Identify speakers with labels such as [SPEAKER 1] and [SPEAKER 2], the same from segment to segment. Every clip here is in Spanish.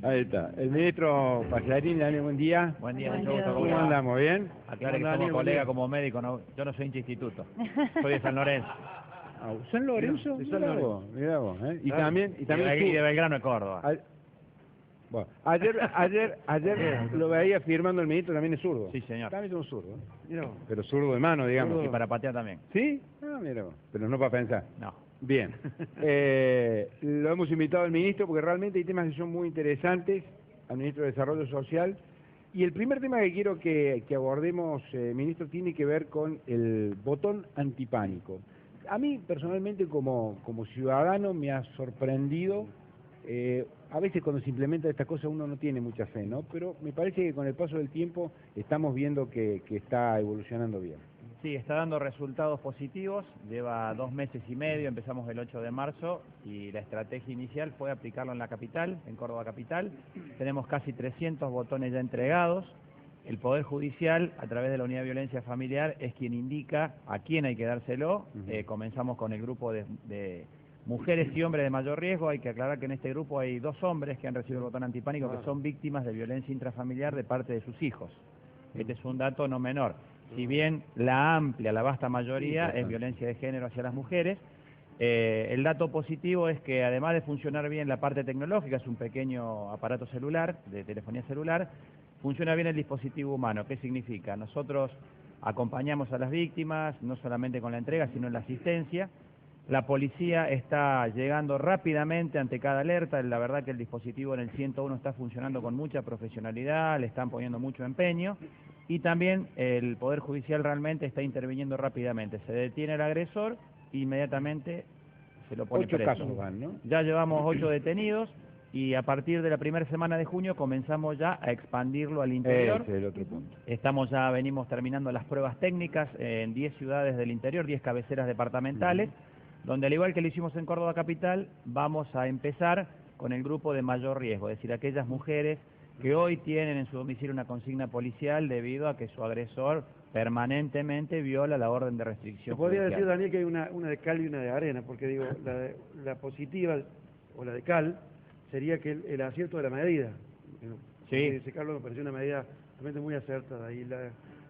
[SPEAKER 1] Ahí está. El ministro Pagliarini, Daniel, buen día.
[SPEAKER 2] Buen día,
[SPEAKER 3] Buen
[SPEAKER 2] mucho
[SPEAKER 3] día,
[SPEAKER 2] gusto.
[SPEAKER 1] ¿Cómo andamos? ¿Bien?
[SPEAKER 2] Aclare que
[SPEAKER 1] ¿Cómo
[SPEAKER 2] somos
[SPEAKER 1] andás,
[SPEAKER 2] colegas
[SPEAKER 1] Daniel?
[SPEAKER 2] como médico, no, yo no soy hincha instituto, soy de San Lorenzo.
[SPEAKER 1] Ah, ¿San Lorenzo?
[SPEAKER 3] De San
[SPEAKER 1] Mirá
[SPEAKER 3] Lorenzo.
[SPEAKER 1] vos, mirá vos, ¿eh? Y
[SPEAKER 3] Claro.
[SPEAKER 1] también...
[SPEAKER 2] Y de Belgrano de Córdoba.
[SPEAKER 1] Bueno, ayer lo veía firmando el ministro, también es zurdo.
[SPEAKER 2] Sí, señor.
[SPEAKER 1] También es un zurdo, ¿eh?
[SPEAKER 3] Mira vos.
[SPEAKER 1] Pero zurdo de mano, digamos.
[SPEAKER 2] Y para patear también.
[SPEAKER 1] ¿Sí? Ah, mira vos. Pero no para pensar.
[SPEAKER 2] No.
[SPEAKER 1] Bien. Lo hemos invitado al ministro porque realmente hay temas que son muy interesantes, al ministro de Desarrollo Social. Y el primer tema que quiero que abordemos, ministro, tiene que ver con el botón antipánico. A mí, personalmente, como ciudadano, me ha sorprendido. A veces cuando se implementa esta cosa uno no tiene mucha fe, ¿no? Pero me parece que con el paso del tiempo estamos viendo que está evolucionando bien.
[SPEAKER 2] Sí, está dando resultados positivos, lleva 2 meses y medio, empezamos el 8 de marzo y la estrategia inicial fue aplicarlo en la capital, en Córdoba capital. Tenemos casi 300 botones ya entregados. El Poder Judicial, a través de la Unidad de Violencia Familiar, es quien indica a quién hay que dárselo. Comenzamos con el grupo de mujeres y hombres de mayor riesgo. Hay que aclarar que en este grupo hay 2 hombres que han recibido el botón antipánico que son víctimas de violencia intrafamiliar de parte de sus hijos. Este es un dato no menor. Si bien la vasta mayoría es violencia de género hacia las mujeres, el dato positivo es que además de funcionar bien la parte tecnológica, es un pequeño aparato celular, de telefonía celular, funciona bien el dispositivo humano. ¿Qué significa? Nosotros acompañamos a las víctimas, no solamente con la entrega, sino en la asistencia. La policía está llegando rápidamente ante cada alerta. La verdad que el dispositivo en el 101 está funcionando con mucha profesionalidad, le están poniendo mucho empeño. Y también el Poder Judicial realmente está interviniendo rápidamente. Se detiene el agresor e inmediatamente se lo pone
[SPEAKER 1] 8
[SPEAKER 2] preso.
[SPEAKER 1] casos van, ¿no?
[SPEAKER 2] Ya llevamos 8 detenidos y a partir de la primera semana de junio comenzamos ya a expandirlo al interior.
[SPEAKER 1] Ese es el otro punto.
[SPEAKER 2] Venimos terminando las pruebas técnicas en 10 ciudades del interior, 10 cabeceras departamentales, donde al igual que lo hicimos en Córdoba capital, vamos a empezar con el grupo de mayor riesgo, es decir, aquellas mujeres que hoy tienen en su domicilio una consigna policial debido a que su agresor permanentemente viola la orden de restricción
[SPEAKER 3] Se podría
[SPEAKER 2] judicial.
[SPEAKER 3] decir, Daniel, que hay una de cal y una de arena, porque digo, la positiva o la de cal sería que el acierto de la medida.
[SPEAKER 2] Sí.
[SPEAKER 3] Dice Carlos, me pareció una medida realmente muy acertada. Y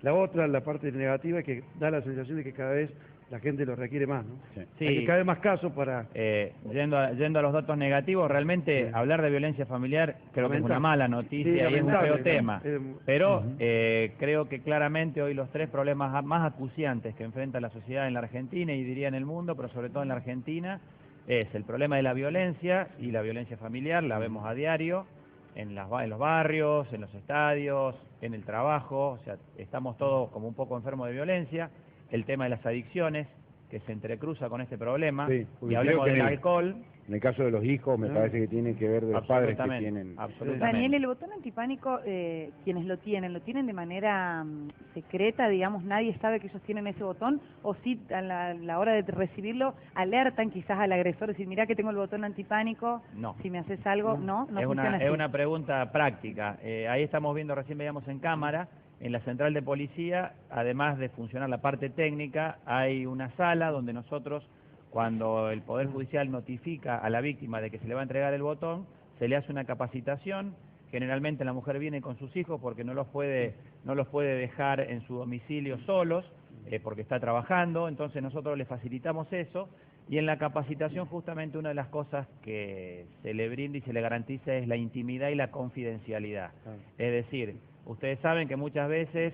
[SPEAKER 3] la otra, la parte negativa, es que da la sensación de que cada vez la gente lo requiere más, ¿no?
[SPEAKER 2] Sí.
[SPEAKER 3] Hay que cada vez más casos para...
[SPEAKER 2] Yendo a los datos negativos, realmente hablar de violencia familiar creo que es una mala noticia y es un feo tema. Pero creo que claramente hoy los 3 problemas más acuciantes que enfrenta la sociedad en la Argentina y diría en el mundo, pero sobre todo en la Argentina, es el problema de la violencia y la violencia familiar, la vemos a diario, en los barrios, en los estadios, en el trabajo, o sea, estamos todos como un poco enfermos de violencia. El tema de las adicciones, que se entrecruza con este problema,
[SPEAKER 1] Sí,
[SPEAKER 2] y hablemos del alcohol.
[SPEAKER 1] En el caso de los hijos, me parece que tiene que ver de los padres que tienen...
[SPEAKER 2] Absolutamente.
[SPEAKER 4] Daniel, el botón antipánico, quienes lo tienen de manera secreta, digamos, nadie sabe que ellos tienen ese botón, o si a la hora de recibirlo alertan quizás al agresor, decir, mirá que tengo el botón antipánico,
[SPEAKER 2] No.
[SPEAKER 4] si me haces algo, no funciona así.
[SPEAKER 2] Es una pregunta práctica. Ahí estamos viendo, recién veíamos en cámara, en la central de policía, además de funcionar la parte técnica, hay una sala donde nosotros, cuando el Poder Judicial notifica a la víctima de que se le va a entregar el botón, se le hace una capacitación. Generalmente la mujer viene con sus hijos porque no los puede dejar en su domicilio solos, porque está trabajando, entonces nosotros le facilitamos eso, y en la capacitación justamente una de las cosas que se le brinda y se le garantiza es la intimidad y la confidencialidad. Es decir, ustedes saben que muchas veces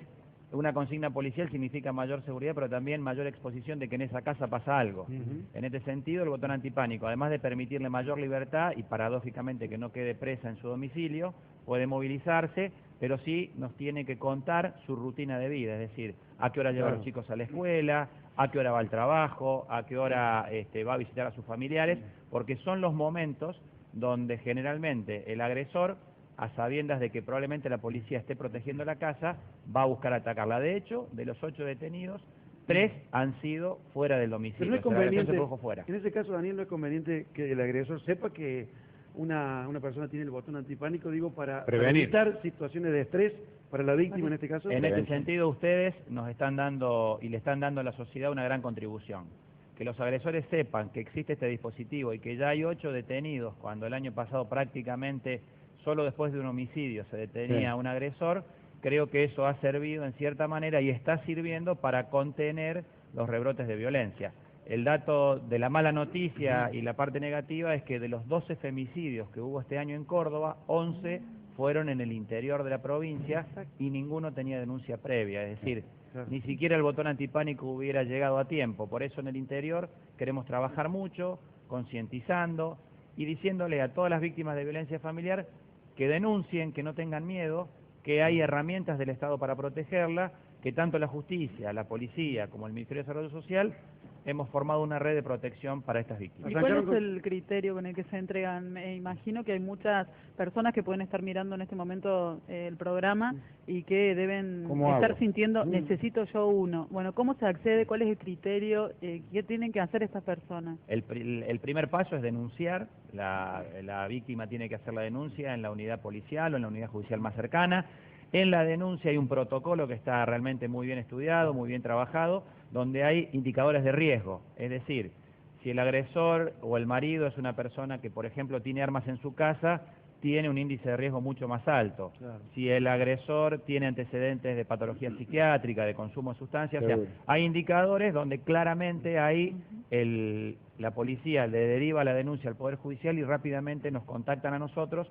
[SPEAKER 2] una consigna policial significa mayor seguridad, pero también mayor exposición de que en esa casa pasa algo. En este sentido, el botón antipánico, además de permitirle mayor libertad y paradójicamente que no quede presa en su domicilio, puede movilizarse, pero sí nos tiene que contar su rutina de vida, es decir, a qué hora lleva a los chicos a la escuela, a qué hora va al trabajo, a qué hora va a visitar a sus familiares, porque son los momentos donde generalmente el agresor, a sabiendas de que probablemente la policía esté protegiendo la casa, va a buscar atacarla. De hecho, de los 8 detenidos, 3 han sido fuera del domicilio.
[SPEAKER 3] Pero no es
[SPEAKER 2] O sea, la agresión
[SPEAKER 3] conveniente,
[SPEAKER 2] se produjo fuera.
[SPEAKER 3] en ese caso, Daniel, no es conveniente que el agresor sepa que una persona tiene el botón antipánico, digo, para evitar situaciones de estrés para la víctima en este caso.
[SPEAKER 2] En este sentido, ustedes nos están dando y le están dando a la sociedad una gran contribución. Que los agresores sepan que existe este dispositivo y que ya hay 8 detenidos, cuando el año pasado prácticamente solo después de un homicidio se detenía a un agresor, creo que eso ha servido en cierta manera y está sirviendo para contener los rebrotes de violencia. El dato de la mala noticia y la parte negativa es que de los 12 femicidios que hubo este año en Córdoba, 11 fueron en el interior de la provincia y ninguno tenía denuncia previa, es decir, ni siquiera el botón antipánico hubiera llegado a tiempo. Por eso en el interior queremos trabajar mucho, concientizando y diciéndole a todas las víctimas de violencia familiar que denuncien, que no tengan miedo, que hay herramientas del Estado para protegerla, que tanto la justicia, la policía como el Ministerio de Desarrollo Social hemos formado una red de protección para estas víctimas.
[SPEAKER 5] ¿Y cuál es el criterio con el que se entregan? Me imagino que hay muchas personas que pueden estar mirando en este momento el programa y que deben estar sintiendo, necesito yo uno. Bueno, ¿cómo se accede? ¿Cuál es el criterio? ¿Qué tienen que hacer estas personas?
[SPEAKER 2] El primer paso es denunciar. La víctima tiene que hacer la denuncia en la unidad policial o en la unidad judicial más cercana. En la denuncia hay un protocolo que está realmente muy bien estudiado, muy bien trabajado, donde hay indicadores de riesgo. Es decir, si el agresor o el marido es una persona que, por ejemplo, tiene armas en su casa, tiene un índice de riesgo mucho más alto. Claro. Si el agresor tiene antecedentes de patología psiquiátrica, de consumo de sustancias, o sea, hay indicadores donde claramente hay la policía le deriva la denuncia al Poder Judicial y rápidamente nos contactan a nosotros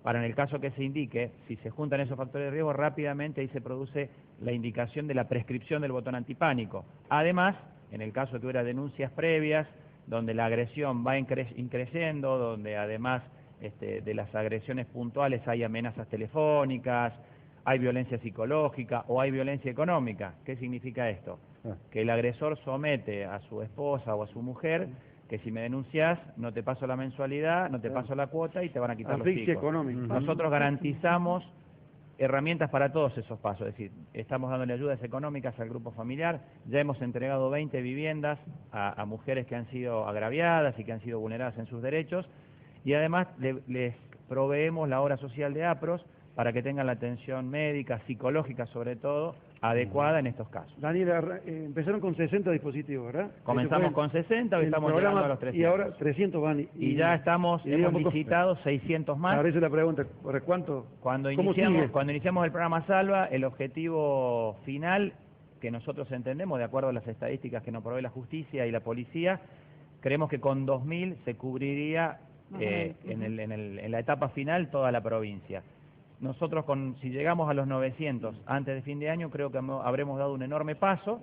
[SPEAKER 2] para, en el caso que se indique, si se juntan esos factores de riesgo, rápidamente ahí se produce la indicación de la prescripción del botón antipánico. Además, en el caso de que hubiera denuncias previas, donde la agresión va increciendo, donde además de las agresiones puntuales hay amenazas telefónicas, hay violencia psicológica o hay violencia económica. ¿Qué significa esto? Que el agresor somete a su esposa o a su mujer que si me denuncias no te paso la mensualidad, no te paso la cuota y te van a quitar los chicos. Nosotros garantizamos herramientas para todos esos pasos, es decir, estamos dándole ayudas económicas al grupo familiar, ya hemos entregado 20 viviendas a mujeres que han sido agraviadas y que han sido vulneradas en sus derechos, y además les proveemos la obra social de APROS para que tengan la atención médica, psicológica sobre todo, adecuada en estos casos.
[SPEAKER 3] Daniel, empezaron con 60 dispositivos, ¿verdad?
[SPEAKER 2] Comenzamos con 60, hoy estamos llegando a los 300.
[SPEAKER 3] Y ahora 300 van.
[SPEAKER 2] Y ya hemos visitado 600 más.
[SPEAKER 3] Ahora esa es la pregunta, ¿por cuánto?
[SPEAKER 2] Cuando iniciamos el programa Salva, el objetivo final, que nosotros entendemos, de acuerdo a las estadísticas que nos provee la justicia y la policía, creemos que con 2.000 se cubriría en la etapa final toda la provincia. Nosotros, si llegamos a los 900 antes de fin de año, creo que habremos dado un enorme paso,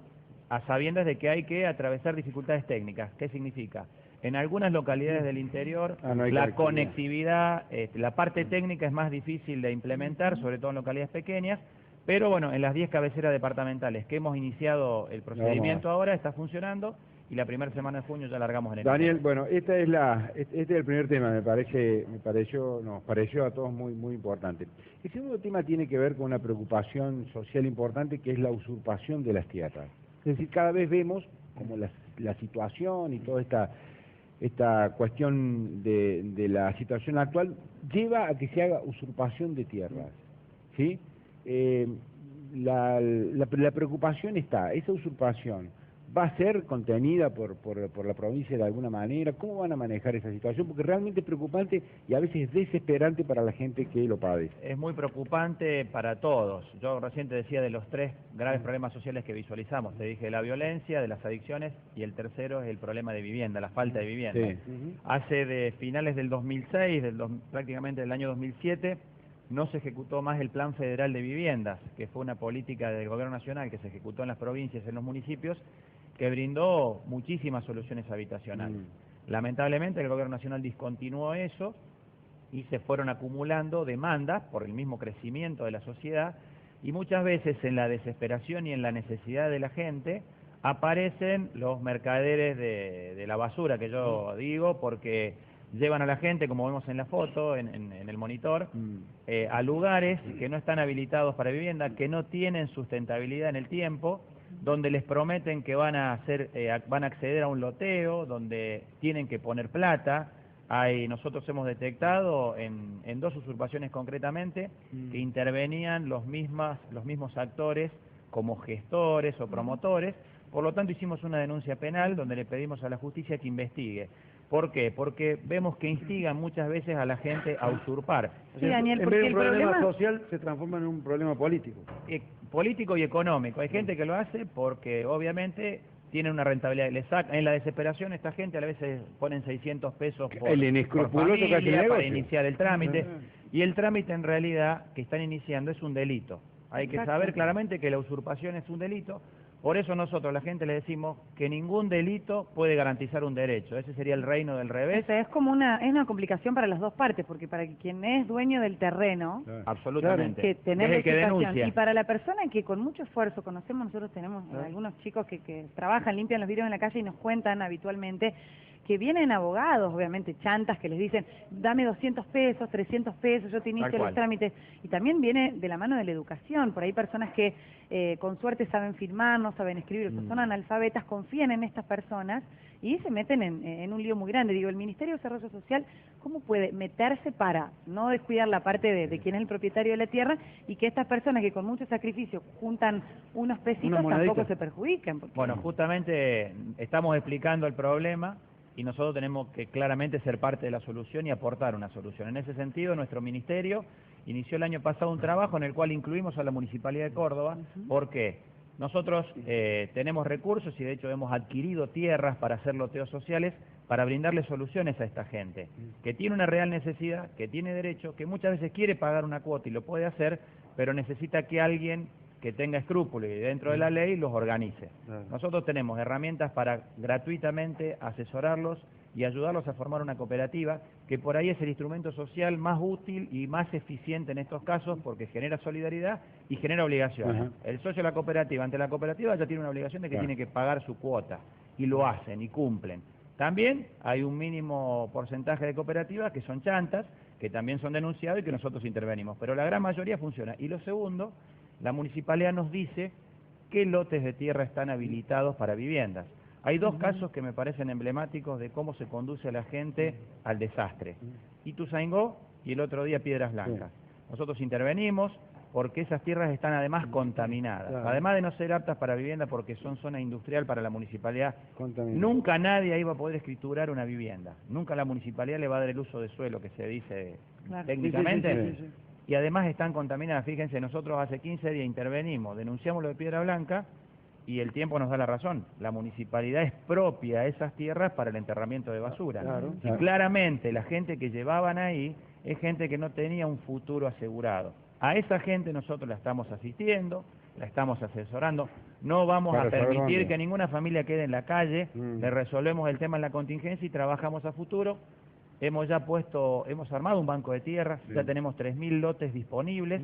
[SPEAKER 2] a sabiendas de que hay que atravesar dificultades técnicas. ¿Qué significa? En algunas localidades del interior, la conectividad, la parte técnica es más difícil de implementar, sobre todo en localidades pequeñas, pero bueno, en las 10 cabeceras departamentales que hemos iniciado el procedimiento ahora, está funcionando, y la primera semana de junio ya largamos en el
[SPEAKER 1] Daniel, bueno, este es el primer tema, nos pareció a todos muy importante. El segundo tema tiene que ver con una preocupación social importante, que es la usurpación de las tierras. Es decir, cada vez vemos como la situación y toda esta cuestión de la situación actual lleva a que se haga usurpación de tierras, ¿sí? La preocupación está, esa usurpación ¿va a ser contenida por la provincia de alguna manera? ¿Cómo van a manejar esa situación? Porque realmente es preocupante y a veces es desesperante para la gente que lo padece.
[SPEAKER 2] Es muy preocupante para todos. Yo recién te decía de los 3 graves problemas sociales que visualizamos. Te dije la violencia, de las adicciones, y el tercero es el problema de vivienda, la falta de vivienda. Sí. Hace de finales del 2006, prácticamente del año 2007, no se ejecutó más el Plan Federal de Viviendas, que fue una política del Gobierno Nacional que se ejecutó en las provincias y en los municipios, que brindó muchísimas soluciones habitacionales. Lamentablemente el Gobierno Nacional discontinuó eso y se fueron acumulando demandas por el mismo crecimiento de la sociedad, y muchas veces en la desesperación y en la necesidad de la gente aparecen los mercaderes de la basura, que yo digo, porque llevan a la gente, como vemos en la foto, en el monitor, a lugares que no están habilitados para vivienda, que no tienen sustentabilidad en el tiempo, donde les prometen que van a acceder a un loteo, donde tienen que poner plata. Nosotros hemos detectado en 2 usurpaciones concretamente que intervenían los mismos actores como gestores o promotores. Por lo tanto, hicimos una denuncia penal donde le pedimos a la justicia que investigue. ¿Por qué? Porque vemos que instigan muchas veces a la gente a usurpar.
[SPEAKER 4] Sí, Daniel,
[SPEAKER 3] en
[SPEAKER 4] porque
[SPEAKER 3] vez de
[SPEAKER 4] el
[SPEAKER 3] un problema
[SPEAKER 4] problema
[SPEAKER 3] social se transforma en un problema político.
[SPEAKER 2] Político y económico. Hay gente que lo hace porque obviamente tienen una rentabilidad. Le saca, en la desesperación esta gente a veces ponen 600 pesos por familia para iniciar el trámite. Y el trámite en realidad que están iniciando es un delito. Hay que saber claramente que la usurpación es un delito. Por eso nosotros a la gente le decimos que ningún delito puede garantizar un derecho. Ese sería el reino del revés.
[SPEAKER 4] O sea, es una complicación para las dos partes, porque para quien es dueño del terreno,
[SPEAKER 2] absolutamente,
[SPEAKER 4] que tener
[SPEAKER 2] es el que denuncia.
[SPEAKER 4] Y para la persona que con mucho esfuerzo conocemos, nosotros tenemos algunos chicos que trabajan, limpian los vidrios en la calle y nos cuentan habitualmente que vienen abogados, obviamente chantas, que les dicen, dame 200 pesos, 300 pesos, yo te inicio los trámites. Y también viene de la mano de la educación. Por ahí personas que con suerte saben firmar, no saben escribir, o son analfabetas, confían en estas personas y se meten en un lío muy grande. Digo, el Ministerio de Desarrollo Social, ¿cómo puede meterse para no descuidar la parte de quién es el propietario de la tierra y que estas personas que con mucho sacrificio juntan unos pesitos tampoco se perjudiquen? Porque...
[SPEAKER 2] Bueno, justamente estamos explicando el problema y nosotros tenemos que claramente ser parte de la solución y aportar una solución. En ese sentido, nuestro ministerio inició el año pasado un trabajo en el cual incluimos a la Municipalidad de Córdoba. ¿Por qué? Nosotros tenemos recursos y de hecho hemos adquirido tierras para hacer loteos sociales para brindarle soluciones a esta gente, que tiene una real necesidad, que tiene derecho, que muchas veces quiere pagar una cuota y lo puede hacer, pero necesita que alguien que tenga escrúpulos y dentro de la ley los organice. Nosotros tenemos herramientas para gratuitamente asesorarlos y ayudarlos a formar una cooperativa, que por ahí es el instrumento social más útil y más eficiente en estos casos porque genera solidaridad y genera obligaciones. El socio de la cooperativa, ante la cooperativa ya tiene una obligación de que tiene que pagar su cuota y lo hacen y cumplen. También hay un mínimo porcentaje de cooperativas que son chantas, que también son denunciados y que nosotros intervenimos, pero la gran mayoría funciona. Y lo segundo, la municipalidad nos dice qué lotes de tierra están habilitados para viviendas. Hay dos casos que me parecen emblemáticos de cómo se conduce a la gente al desastre. Ituzaingó y el otro día Piedras Blancas. Nosotros intervenimos porque esas tierras están además contaminadas. Además de no ser aptas para vivienda porque son zona industrial para la municipalidad, nunca nadie ahí va a poder escriturar una vivienda. Nunca la municipalidad le va a dar el uso de suelo que se dice técnicamente. Y además están contaminadas. Fíjense, nosotros hace 15 días intervenimos, denunciamos lo de Piedra Blanca y el tiempo nos da la razón. La municipalidad expropia esas tierras para el enterramiento de basura. Y claramente la gente que llevaban ahí es gente que no tenía un futuro asegurado. A esa gente nosotros la estamos asistiendo, la estamos asesorando. No vamos a permitir que ninguna familia quede en la calle. Le resolvemos el tema en la contingencia y trabajamos a futuro. Hemos armado un banco de tierras, ya tenemos 3.000 lotes disponibles,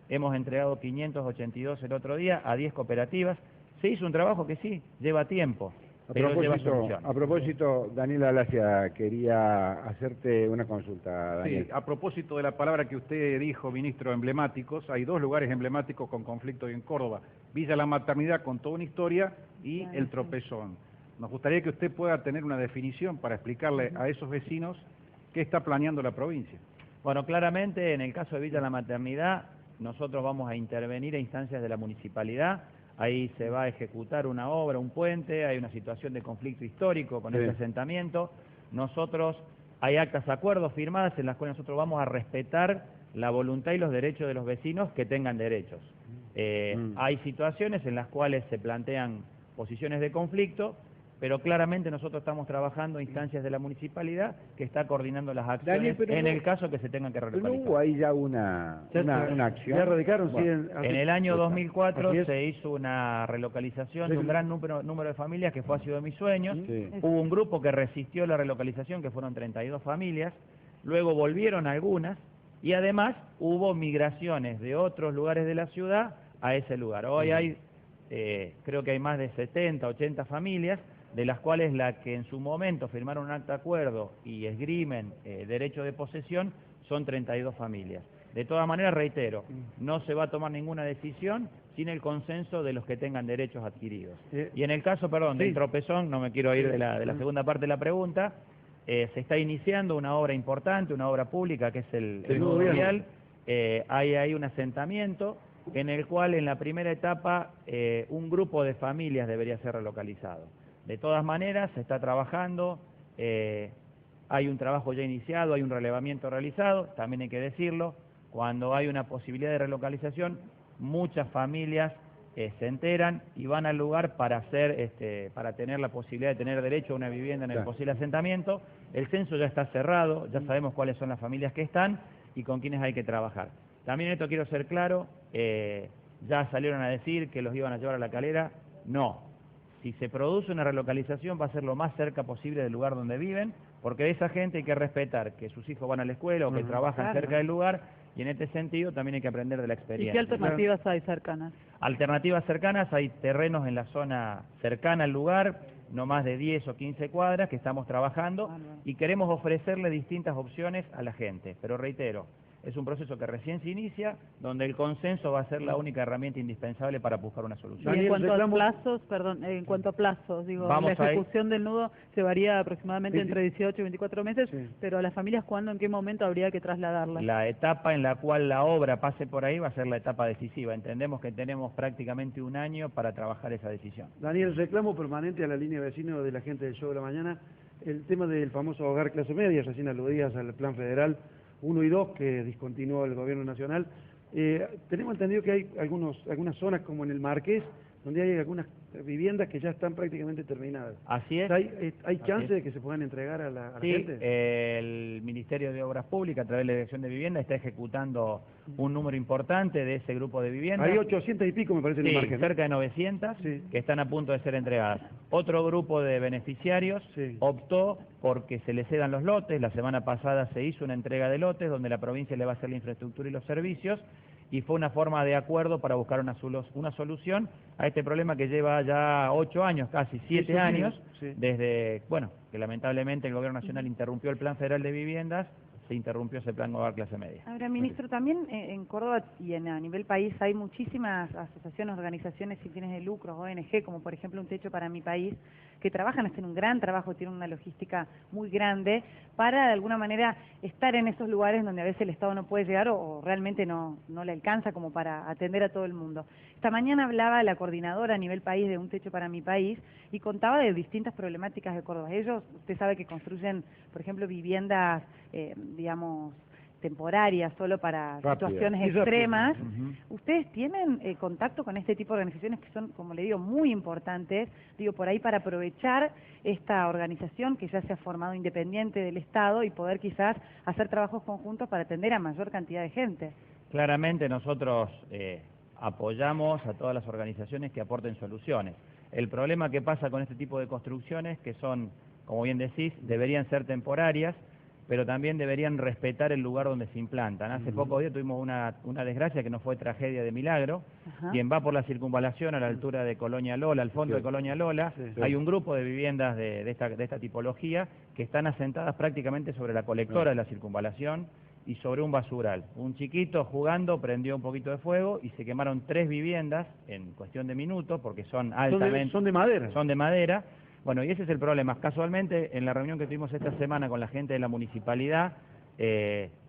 [SPEAKER 2] hemos entregado 582 el otro día a 10 cooperativas. Se hizo un trabajo que sí, lleva tiempo, pero lleva solución.
[SPEAKER 1] A propósito, Daniel Alasia, quería hacerte una consulta, Daniel.
[SPEAKER 6] Sí, a propósito de la palabra que usted dijo, ministro, emblemáticos, hay dos lugares emblemáticos con conflicto en Córdoba, Villa La Maternidad con toda una historia y El Tropezón. Nos gustaría que usted pueda tener una definición para explicarle a esos vecinos ¿qué está planeando la provincia?
[SPEAKER 2] Bueno, claramente en el caso de Villa La Maternidad nosotros vamos a intervenir a instancias de la municipalidad, ahí se va a ejecutar una obra, un puente, hay una situación de conflicto histórico con este asentamiento, nosotros hay actas de acuerdos firmadas en las cuales nosotros vamos a respetar la voluntad y los derechos de los vecinos que tengan derechos. Hay situaciones en las cuales se plantean posiciones de conflicto, pero claramente nosotros estamos trabajando en instancias de la municipalidad que está coordinando las acciones en el caso que se tengan que relocalizar.
[SPEAKER 1] ¿No hubo ahí ya una acción?
[SPEAKER 3] ¿Ya radicaron?
[SPEAKER 2] Bueno, en el año 2004 se hizo una relocalización de un gran número de familias que fue a Ciudad de Mis Sueños. Hubo un grupo que resistió la relocalización, que fueron 32 familias. Luego volvieron algunas y además hubo migraciones de otros lugares de la ciudad a ese lugar. Hoy hay, creo que hay más de 70, 80 familias, de las cuales la que en su momento firmaron un acta de acuerdo y esgrimen derecho de posesión son 32 familias. De todas maneras, reitero, no se va a tomar ninguna decisión sin el consenso de los que tengan derechos adquiridos. Y en el caso, del Tropezón, no me quiero ir de la segunda parte de la pregunta, se está iniciando una obra importante, una obra pública que es el nudo vial. Hay ahí un asentamiento en el cual en la primera etapa un grupo de familias debería ser relocalizado. De todas maneras, se está trabajando hay un trabajo ya iniciado, hay un relevamiento realizado, también hay que decirlo, cuando hay una posibilidad de relocalización, muchas familias se enteran y van al lugar para para tener la posibilidad de tener derecho a una vivienda en el posible asentamiento. El censo ya está cerrado, ya sabemos cuáles son las familias que están y con quiénes hay que trabajar. También esto quiero ser claro, ya salieron a decir que los iban a llevar a La Calera, no. Si se produce una relocalización va a ser lo más cerca posible del lugar donde viven, porque de esa gente hay que respetar que sus hijos van a la escuela o que trabajan cerca del lugar, y en este sentido también hay que aprender de la experiencia.
[SPEAKER 5] ¿Y qué alternativas hay cercanas?
[SPEAKER 2] Alternativas cercanas, hay terrenos en la zona cercana al lugar, no más de 10 o 15 cuadras que estamos trabajando y queremos ofrecerle distintas opciones a la gente, pero reitero, es un proceso que recién se inicia, donde el consenso va a ser la única herramienta indispensable para buscar una solución.
[SPEAKER 5] Y en cuanto a plazos, en cuanto a plazos, digo, la ejecución del nudo se varía aproximadamente entre 18 y 24 meses, pero a las familias, ¿cuándo, en qué momento habría que trasladarlas?
[SPEAKER 2] La etapa en la cual la obra pase por ahí va a ser la etapa decisiva. Entendemos que tenemos prácticamente un año para trabajar esa decisión.
[SPEAKER 3] Daniel, reclamo permanente a la línea vecino de la gente del Show de la Mañana, el tema del famoso hogar clase media, recién aludías al plan federal 1 y 2 que discontinuó el gobierno nacional. Tenemos entendido que hay algunas zonas como en el Marqués, donde hay algunas viviendas que ya están prácticamente terminadas.
[SPEAKER 2] Así es.
[SPEAKER 3] ¿Hay chance de que se puedan entregar a la gente?
[SPEAKER 2] Sí, el Ministerio de Obras Públicas, a través de la Dirección de Vivienda, está ejecutando un número importante de ese grupo de viviendas.
[SPEAKER 3] Hay 800 y pico, me parece, en el Marqués, ¿no?
[SPEAKER 2] Cerca de 900 que están a punto de ser entregadas. Otro grupo de beneficiarios optó porque se les cedan los lotes. La semana pasada se hizo una entrega de lotes donde la provincia le va a hacer la infraestructura y los servicios, y fue una forma de acuerdo para buscar una solución a este problema que lleva ya 8 años, casi 7 años, desde, que lamentablemente el Gobierno Nacional interrumpió el Plan Federal de Viviendas, se interrumpió ese plan Hogar Clase Media.
[SPEAKER 4] Ahora, ministro, también en Córdoba y a nivel país hay muchísimas asociaciones, organizaciones sin fines de lucro, ONG, como por ejemplo Un Techo para Mi País, que trabajan, hacen un gran trabajo, tienen una logística muy grande para de alguna manera estar en esos lugares donde a veces el Estado no puede llegar o realmente no le alcanza como para atender a todo el mundo. Esta mañana hablaba la coordinadora a nivel país de Un Techo para Mi País y contaba de distintas problemáticas de Córdoba. Ellos, usted sabe que construyen, por ejemplo, viviendas digamos, temporarias, solo para situaciones extremas. ¿Ustedes tienen contacto con este tipo de organizaciones que son, como le digo, muy importantes, digo, por ahí para aprovechar esta organización que ya se ha formado independiente del Estado y poder quizás hacer trabajos conjuntos para atender a mayor cantidad de gente?
[SPEAKER 2] Claramente nosotros apoyamos a todas las organizaciones que aporten soluciones. El problema que pasa con este tipo de construcciones, que son, como bien decís, deberían ser temporarias, pero también deberían respetar el lugar donde se implantan. Hace pocos días tuvimos una desgracia que no fue tragedia de milagro. Quien va por la circunvalación a la altura de Colonia Lola, al fondo de Colonia Lola, hay un grupo de viviendas de esta tipología que están asentadas prácticamente sobre la colectora de la circunvalación y sobre un basural. Un chiquito jugando prendió un poquito de fuego y se quemaron 3 viviendas en cuestión de minutos porque son altamente...
[SPEAKER 3] Son de madera.
[SPEAKER 2] Son de madera. Bueno, y ese es el problema. Casualmente, en la reunión que tuvimos esta semana con la gente de la municipalidad,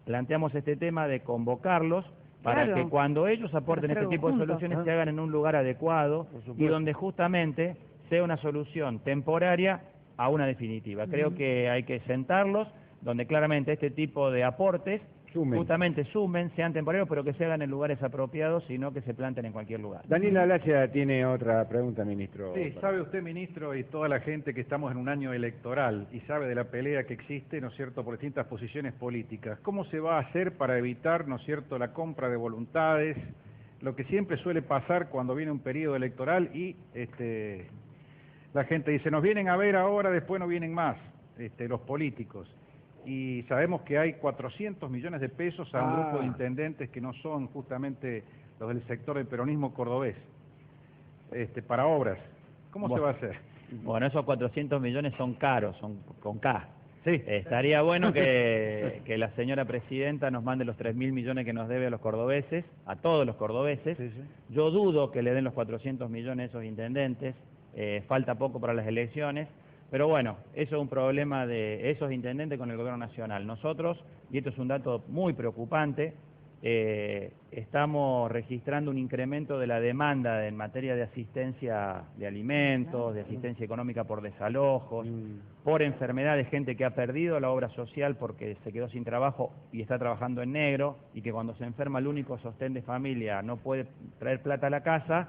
[SPEAKER 2] planteamos este tema de convocarlos para que cuando ellos aporten este tipo de soluciones se hagan en un lugar adecuado y donde justamente sea una solución temporaria a una definitiva. Creo que hay que sentarlos, donde claramente este tipo de aportes justamente sumen, sean temporarios, pero que se hagan en lugares apropiados y no que se planten en cualquier lugar.
[SPEAKER 1] Daniel Alacia tiene otra pregunta, ministro.
[SPEAKER 6] Sí, sabe usted, ministro, y toda la gente que estamos en un año electoral y sabe de la pelea que existe, ¿no es cierto?, por distintas posiciones políticas. ¿Cómo se va a hacer para evitar, ¿no es cierto?, la compra de voluntades, lo que siempre suele pasar cuando viene un periodo electoral y la gente dice, nos vienen a ver ahora, después no vienen más, los políticos? Y sabemos que hay 400 millones de pesos a un grupo de intendentes que no son justamente los del sector del peronismo cordobés, para obras. ¿Cómo se va a hacer?
[SPEAKER 2] Bueno, esos 400 millones son caros, son con K. Sí. Estaría bueno que la señora presidenta nos mande los 3.000 millones que nos debe a los cordobeses, a todos los cordobeses. Yo dudo que le den los 400 millones a esos intendentes, falta poco para las elecciones. Pero bueno, eso es un problema de esos intendentes con el gobierno nacional. Nosotros, y esto es un dato muy preocupante, estamos registrando un incremento de la demanda en materia de asistencia de alimentos, de asistencia económica por desalojos, por enfermedad de gente que ha perdido la obra social porque se quedó sin trabajo y está trabajando en negro, y que cuando se enferma el único sostén de familia no puede traer plata a la casa,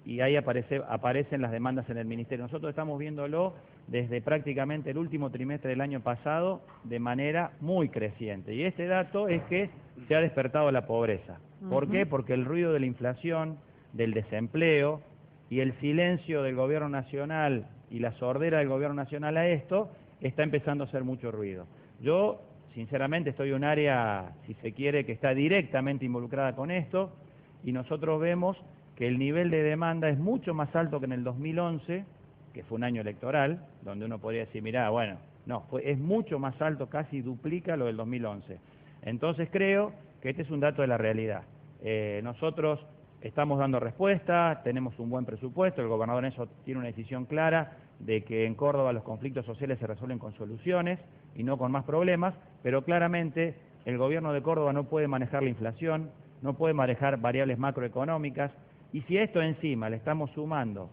[SPEAKER 2] y ahí aparecen las demandas en el Ministerio. Nosotros estamos viéndolo desde prácticamente el último trimestre del año pasado de manera muy creciente. Y este dato es que se ha despertado la pobreza. ¿Por qué? Porque el ruido de la inflación, del desempleo y el silencio del gobierno nacional y la sordera del gobierno nacional a esto está empezando a hacer mucho ruido. Yo, sinceramente, estoy en un área, si se quiere, que está directamente involucrada con esto, y nosotros vemos que el nivel de demanda es mucho más alto que en el 2011, que fue un año electoral, donde uno podría decir, mirá, bueno, no, es mucho más alto, casi duplica lo del 2011. Entonces creo que este es un dato de la realidad. Nosotros estamos dando respuesta, tenemos un buen presupuesto, el gobernador en eso tiene una decisión clara de que en Córdoba los conflictos sociales se resuelven con soluciones y no con más problemas, pero claramente el gobierno de Córdoba no puede manejar la inflación, no puede manejar variables macroeconómicas, y si a esto encima le estamos sumando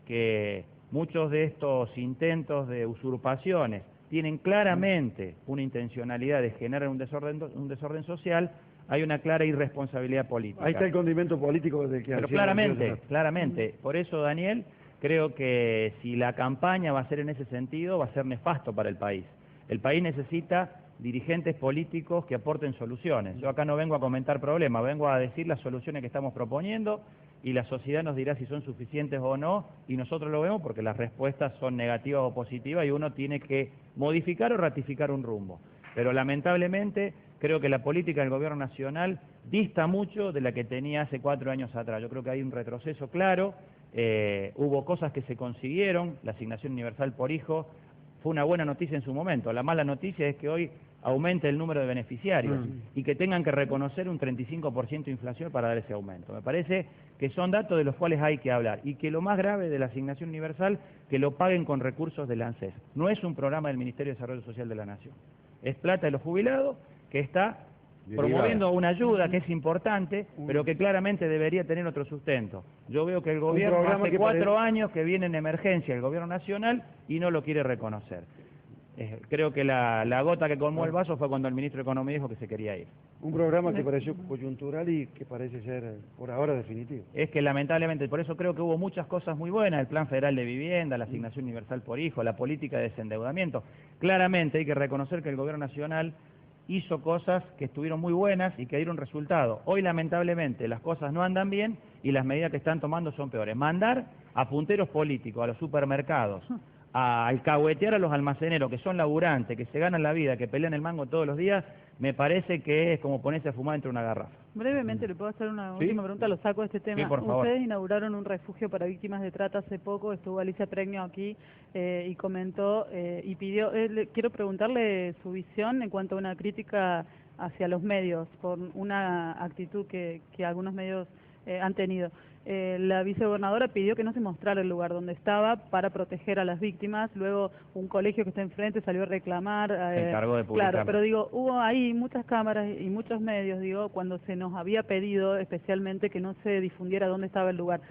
[SPEAKER 2] que muchos de estos intentos de usurpaciones tienen claramente una intencionalidad de generar un desorden social, hay una clara irresponsabilidad política.
[SPEAKER 3] Ahí está el condimento político del que...
[SPEAKER 2] Pero claramente. Por eso, Daniel, creo que si la campaña va a ser en ese sentido, va a ser nefasto para el país. El país necesita dirigentes políticos que aporten soluciones. Yo acá no vengo a comentar problemas, vengo a decir las soluciones que estamos proponiendo, y la sociedad nos dirá si son suficientes o no, y nosotros lo vemos porque las respuestas son negativas o positivas y uno tiene que modificar o ratificar un rumbo. Pero lamentablemente creo que la política del gobierno nacional dista mucho de la que tenía hace 4 años atrás. Yo creo que hay un retroceso claro, hubo cosas que se consiguieron, la asignación universal por hijo fue una buena noticia en su momento. La mala noticia es que hoy aumente el número de beneficiarios y que tengan que reconocer un 35% de inflación para dar ese aumento. Me parece que son datos de los cuales hay que hablar, y que lo más grave de la asignación universal, que lo paguen con recursos del ANSES. No es un programa del Ministerio de Desarrollo Social de la Nación. Es plata de los jubilados que está promoviendo una ayuda que es importante, pero que claramente debería tener otro sustento. Yo veo que el gobierno hace 4 años que viene en emergencia el gobierno nacional y no lo quiere reconocer. Creo que la gota que colmó el vaso fue cuando el ministro de Economía dijo que se quería ir.
[SPEAKER 3] Un programa que pareció coyuntural y que parece ser por ahora definitivo.
[SPEAKER 2] Es que lamentablemente, por eso creo que hubo muchas cosas muy buenas, el Plan Federal de Vivienda, la asignación universal por hijo, la política de desendeudamiento. Claramente hay que reconocer que el gobierno nacional hizo cosas que estuvieron muy buenas y que dieron resultado. Hoy lamentablemente las cosas no andan bien y las medidas que están tomando son peores. Mandar a punteros políticos a los supermercados, a alcahuetear a los almaceneros que son laburantes, que se ganan la vida, que pelean el mango todos los días, me parece que es como ponerse a fumar entre una garrafa.
[SPEAKER 5] Brevemente, ¿le puedo hacer una última pregunta? Lo saco de este tema.
[SPEAKER 2] Sí, por favor.
[SPEAKER 5] Ustedes inauguraron un refugio para víctimas de trata hace poco, estuvo Alicia Pregno aquí y comentó y pidió, quiero preguntarle su visión en cuanto a una crítica hacia los medios, por una actitud que algunos medios han tenido. La vicegobernadora pidió que no se mostrara el lugar donde estaba para proteger a las víctimas, luego un colegio que está enfrente salió a reclamar.
[SPEAKER 2] Se encargó de publicar.
[SPEAKER 5] Claro, pero digo, hubo ahí muchas cámaras y muchos medios, digo, cuando se nos había pedido especialmente que no se difundiera dónde estaba el lugar.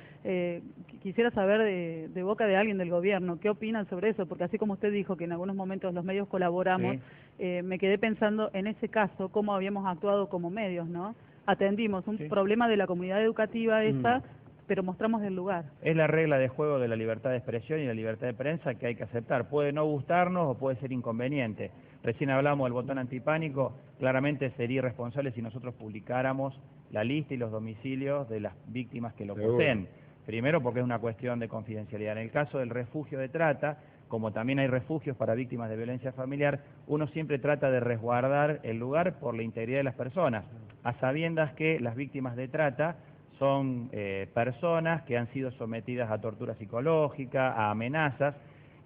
[SPEAKER 5] Quisiera saber de boca de alguien del gobierno, ¿qué opinan sobre eso? Porque así como usted dijo que en algunos momentos los medios colaboramos, me quedé pensando en ese caso, cómo habíamos actuado como medios, ¿no? Atendimos un problema de la comunidad educativa esa, pero mostramos el lugar.
[SPEAKER 2] Es la regla de juego de la libertad de expresión y la libertad de prensa que hay que aceptar. Puede no gustarnos o puede ser inconveniente. Recién hablamos del botón antipánico, claramente sería irresponsable si nosotros publicáramos la lista y los domicilios de las víctimas que lo poseen. Primero porque es una cuestión de confidencialidad. En el caso del refugio de trata, como también hay refugios para víctimas de violencia familiar, uno siempre trata de resguardar el lugar por la integridad de las personas, a sabiendas que las víctimas de trata son personas que han sido sometidas a tortura psicológica, a amenazas,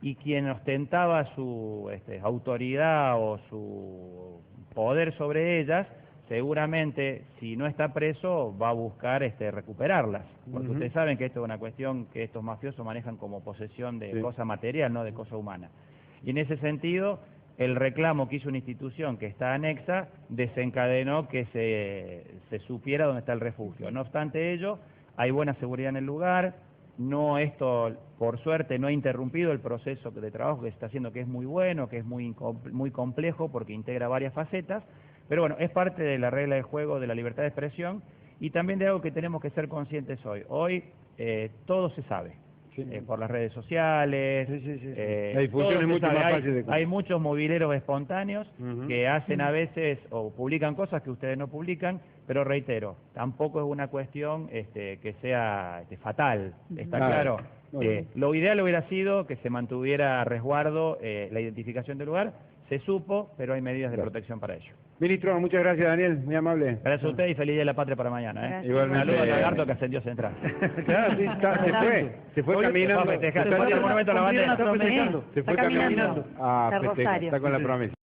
[SPEAKER 2] y quien ostentaba su autoridad o su poder sobre ellas, seguramente, si no está preso, va a buscar recuperarlas. Porque ustedes saben que esto es una cuestión que estos mafiosos manejan como posesión de cosa material, no de cosa humana. Y en ese sentido, el reclamo que hizo una institución que está anexa desencadenó que se supiera dónde está el refugio. No obstante ello, hay buena seguridad en el lugar, esto por suerte no ha interrumpido el proceso de trabajo que se está haciendo, que es muy bueno, que es muy complejo porque integra varias facetas, pero bueno, es parte de la regla de juego de la libertad de expresión y también de algo que tenemos que ser conscientes hoy. Hoy todo se sabe. Por las redes sociales,
[SPEAKER 1] la difusión es mucho más fácil
[SPEAKER 2] hay muchos mobileros espontáneos que hacen a veces o publican cosas que ustedes no publican, pero reitero, tampoco es una cuestión que sea fatal, está claro. Lo ideal hubiera sido que se mantuviera a resguardo la identificación del lugar, se supo, pero hay medidas de protección para ello.
[SPEAKER 1] Ministro, muchas gracias, Daniel, muy amable.
[SPEAKER 2] Gracias a usted y feliz Día de la Patria para mañana.
[SPEAKER 1] Igualmente.
[SPEAKER 2] Saludos a Lagarto que ascendió Central.
[SPEAKER 1] Claro, sí, se fue caminando.
[SPEAKER 2] Se fue caminando.
[SPEAKER 1] Se fue caminando a festejar, está con la promesa.